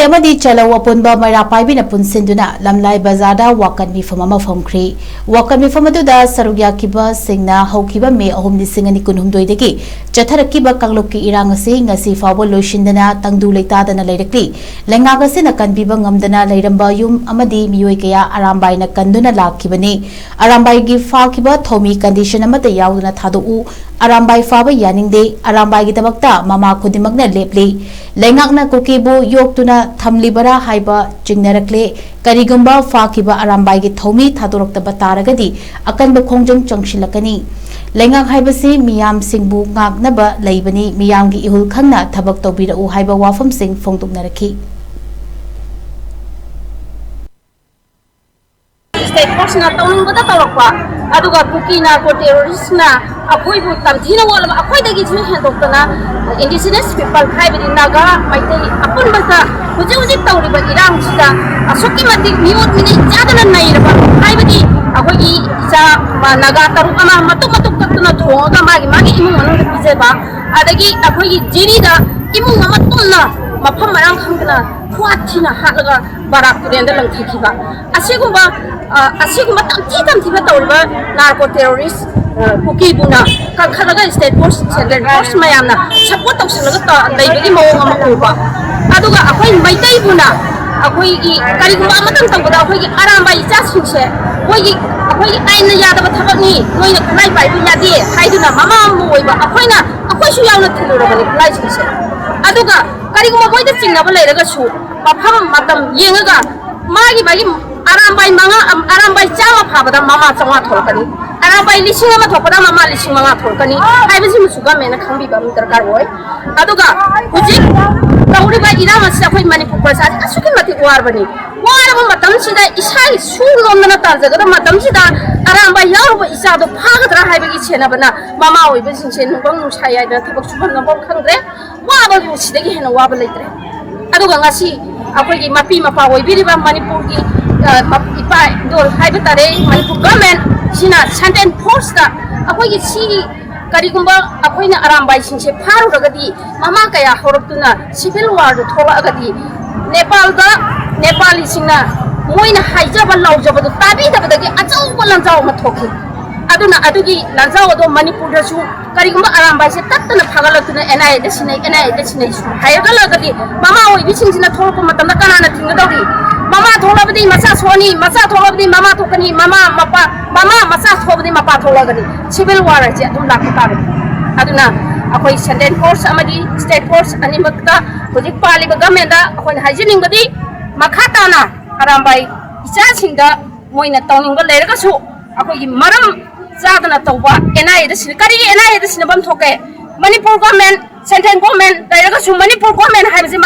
अमदी चलो अपुनबा मैरा पाइबिना पुनसिंदुना लमलाई बाजारदा वाकन मिफम अमा फमख्री वाकन मिफम अदुदा सरुग्या किबा सिंगना हौकिबा मे अहुम लिसिंगनि कुनहुमदोइदगी चथरकिबा कांगलोकी इरांग असे ngasi फावो लोइसिंदना तंगदु लेतादना लेरक्ली लेंगागसेना कनबिबा ngamdana लेरंबा युम अमदी मियोय कया अरामबाइना कंदुना लाखिबनी अरामबाइगी फाकिबा थोमी condition अमता याउदना थादोउ Arambai फाबा यानिंगदे अरामबाइगी दमक्ता mama खुदिमकना लेपली लेंगाकना कुकीबु योक्तुना थमलिबरा हाइबा चिंगनरक्ले करिगुंबा फाकिबा अरामबाइगी थौमी थादोरक्तबा तारगदी अकनबा खोंजंग चंगशिलकनी लेंगाक हाइबसी मियाम सिंगबु गागनबा लैबनी मियामगी इहुल खंगना थबक तौबिरउ हाइबा वाफम Singh फोंदुकनरखी state force na tawning bada tawakwa aduga kuki na ko terrorist na akoi bu tamthina wala akoi dagi ju hendokna indigenous people khaibidi naga maitai apun basa huji huji tawriba irang sida asuki mati miot mini jadana nairaba khaibidi akoi gi isa naga taru ama matuk matuk katuna thoga magi magi imung manu bijeba adagi akoi gi jiri da imung amatunna mafam marang khangna khwathina halaga barak turenda langthikiba asigumba tamthi tawriba narco terrorist kuki buna khalaga state force central force mayamna support tawsalaga ta leibigi mawong ama uba aduga akoi maitai buna akoi gi karigumba amatan tawda akoi gi aramba icha singse akoi gi aina yadaba thabakni noina kulai pai bu yadi haiduna mama moiba akoi su yauna thilurabani kulai singse aduga karigumba boida chingnaba leiraga su mafam matam yengaga magi arambai chama phabada mama chama thorkani arambai lisingama thokpada mama lisingama thorkani haibasi musuga mena khambi ba darkar hoy aduga huji tawri ba irama sa khoi manipur prasad asuki mati warbani warba matam sida isai su lomna tarjaga da matam sida arambai yarba isa do phagadra haibagi chena bana mama oi ba singse nubang nu sai ai da thabak suban ngam khangre waba bu sidagi hena waba leitre aduga ngasi akoi gi mapi mapa oi biriba manipur gi ipa dor haiba tare manipur government sina senten force da akoi gi si karigumba akoi na arambai singse pharu ragadi mama kaya horoktuna civil war do thola agadi nepali singna moina haijaba laujaba do tabi da badagi achau balanjau ma thoki aduna adugi lanjau do manipur da su karigumba arambai se tattana phagalakuna NIA da sinai su hayaga lagadi mama oi bichingsina thorko matamda kanana thingadauri mama tholabdi masa soni masa tholabdi mama thokani mama masa thobdi mapa tholagani civil war je adum lakutabe aduna akoi sentence force amadi state force animakta hojik pali ba government da akoi hajinin badi makhatana arambai icha singda moina tawning ba leiraga su akoi gi maram zadana tawba NIA da silkari NIA da sinabam thoke manipur government sentence government leiraga su manipur government haibasi